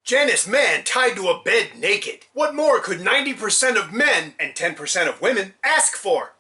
Janice Man tied to a bed naked. What more could 90% of men and 10% of women ask for?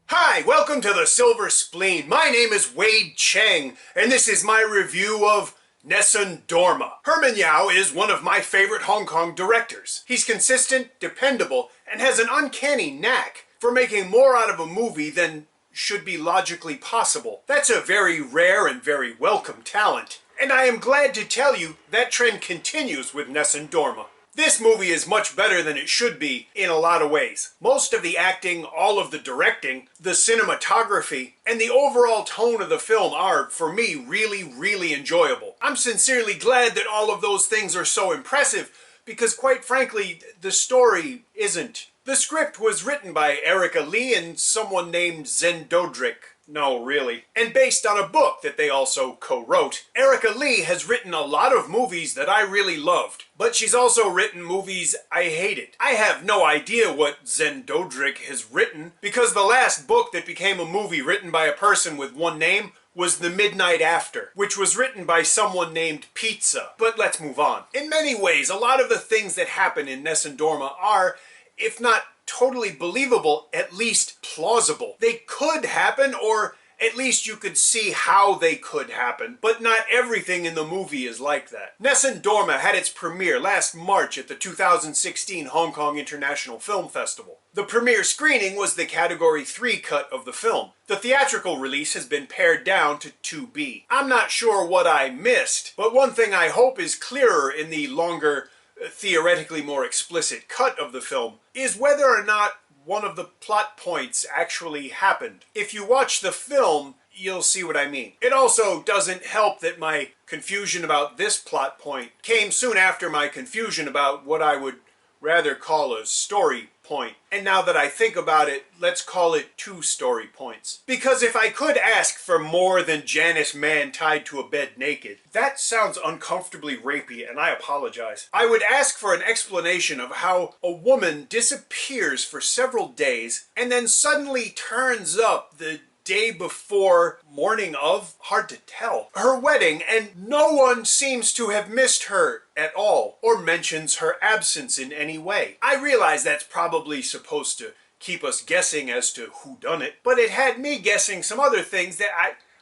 Hi, welcome to the Silver Spleen. My name is Wade Cheng, and this is my review of Nessun Dorma. Herman Yao is one of my favorite Hong Kong directors. He's consistent, dependable, and has an uncanny knack for making more out of a movie than should be logically possible. That's a very rare and very welcome talent, and I am glad to tell you that trend continues with Nessun Dorma. This movie is much better than it should be in a lot of ways. Most of the acting, all of the directing, the cinematography, and the overall tone of the film are, for me, really enjoyable. I'm sincerely glad that all of those things are so impressive because, quite frankly, the story isn't. The script was written by Erica Lee and someone named Zen Dodrick. No, really. And based on a book that they also co-wrote. Erica Lee has written a lot of movies that I really loved, but she's also written movies I hated. I have no idea what Zen Dodrick has written, because the last book that became a movie written by a person with one name was The Midnight After, which was written by someone named Pizza. But let's move on. In many ways, a lot of the things that happen in Nessun Dorma are, if not totally believable, at least plausible. They could happen, or at least you could see how they could happen, but not everything in the movie is like that. Nessun Dorma had its premiere last March at the 2016 Hong Kong International Film Festival. The premiere screening was the Category 3 cut of the film. The theatrical release has been pared down to 2B. I'm not sure what I missed, but one thing I hope is clearer in the longer, theoretically more explicit cut of the film is whether or not one of the plot points actually happened. If you watch the film, you'll see what I mean. It also doesn't help that my confusion about this plot point came soon after my confusion about what I would rather call a story point. And now that I think about it, let's call it 2 story points. Because if I could ask for more than Janice Man tied to a bed naked, that sounds uncomfortably rapey, and I apologize. I would ask for an explanation of how a woman disappears for several days and then suddenly turns up the day before, morning of, hard to tell, her wedding, and no one seems to have missed her at all, or mentions her absence in any way. I realize that's probably supposed to keep us guessing as to who done it, but it had me guessing some other things that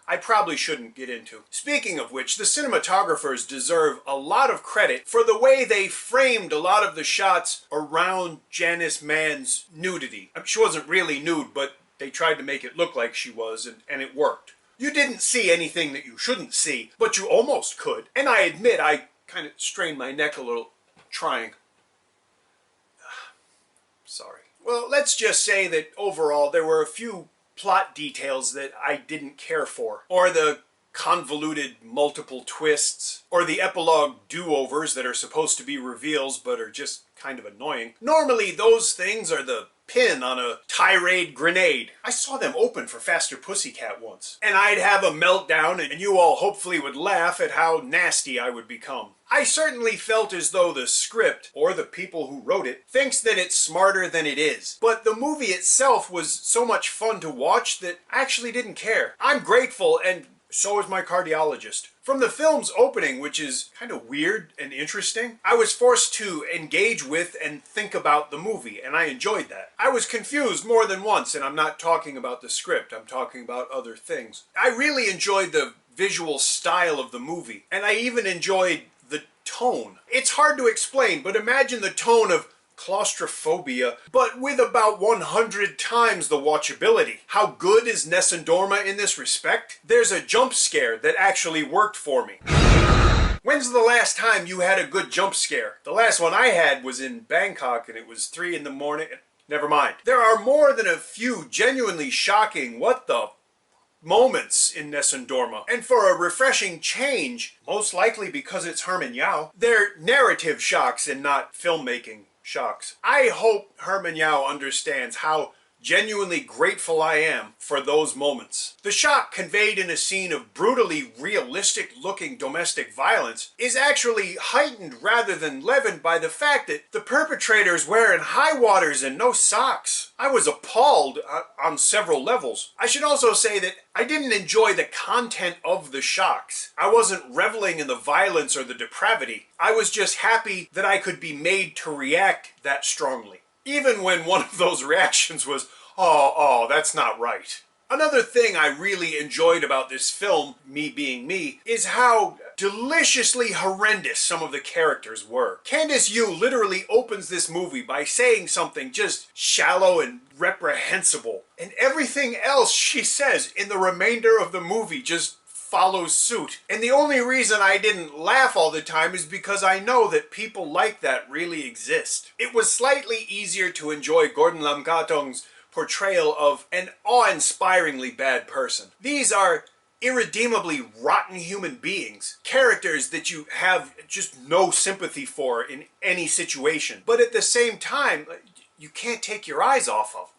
I probably shouldn't get into. Speaking of which, the cinematographers deserve a lot of credit for the way they framed a lot of the shots around Janice Man's nudity. She wasn't really nude, but they tried to make it look like she was, and it worked. You didn't see anything that you shouldn't see, but you almost could. And I admit, I kind of strained my neck a little trying. Sorry. Well, let's just say that overall there were a few plot details that I didn't care for, or the convoluted multiple twists, or the epilogue do-overs that are supposed to be reveals but are just kind of annoying. Normally those things are the pin on a tirade grenade. I saw them open for Faster Pussycat once, and I'd have a meltdown and you all hopefully would laugh at how nasty I would become. I certainly felt as though the script, or the people who wrote it, thinks that it's smarter than it is. But the movie itself was so much fun to watch that I actually didn't care. I'm grateful, and so is my cardiologist. From the film's opening, which is kind of weird and interesting, I was forced to engage with and think about the movie, and I enjoyed that. I was confused more than once, and I'm not talking about the script, I'm talking about other things. I really enjoyed the visual style of the movie, and I even enjoyed the tone. It's hard to explain, but imagine the tone of claustrophobia, but with about 100 times the watchability. How good is Nessun Dorma in this respect? There's a jump scare that actually worked for me. When's the last time you had a good jump scare? The last one I had was in Bangkok, and it was 3 in the morning. Never mind. There are more than a few genuinely shocking what the moments in Nessun Dorma. And for a refreshing change, most likely because it's Herman Yao, they're narrative shocks and not filmmaking shocks. I hope Herman Yao understands how genuinely grateful I am for those moments. The shock conveyed in a scene of brutally realistic-looking domestic violence is actually heightened rather than leavened by the fact that the perpetrator is wearing high waters and no socks. I was appalled on several levels. I should also say that I didn't enjoy the content of the shocks. I wasn't reveling in the violence or the depravity. I was just happy that I could be made to react that strongly. Even when one of those reactions was, oh, that's not right. Another thing I really enjoyed about this film, me being me, is how deliciously horrendous some of the characters were. Candice Yu literally opens this movie by saying something just shallow and reprehensible, and everything else she says in the remainder of the movie just follows suit. And the only reason I didn't laugh all the time is because I know that people like that really exist. It was slightly easier to enjoy Gordon Lamgatong's portrayal of an awe-inspiringly bad person. These are irredeemably rotten human beings, characters that you have just no sympathy for in any situation, but at the same time, you can't take your eyes off of them.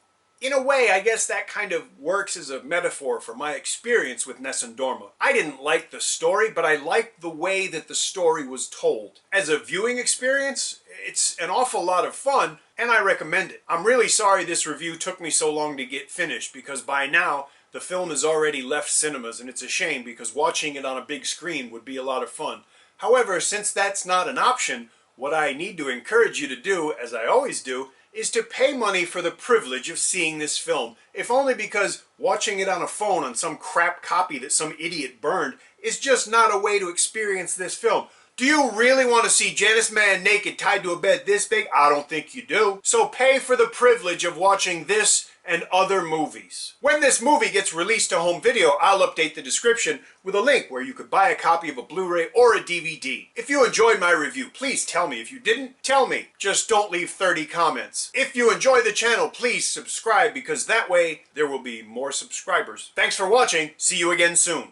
In a way, I guess that kind of works as a metaphor for my experience with Nessun Dorma. I didn't like the story, but I liked the way that the story was told. As a viewing experience, it's an awful lot of fun, and I recommend it. I'm really sorry this review took me so long to get finished, because by now, the film has already left cinemas, and it's a shame because watching it on a big screen would be a lot of fun. However, since that's not an option, what I need to encourage you to do, as I always do, is to pay money for the privilege of seeing this film, if only because watching it on a phone on some crap copy that some idiot burned is just not a way to experience this film. Do you really want to see Janice Man naked tied to a bed this big? I don't think you do. So pay for the privilege of watching this and other movies. When this movie gets released to home video, I'll update the description with a link where you could buy a copy of a Blu-ray or a DVD. If you enjoyed my review, please tell me. If you didn't, tell me. Just don't leave 30 comments. If you enjoy the channel, please subscribe, because that way there will be more subscribers. Thanks for watching. See you again soon.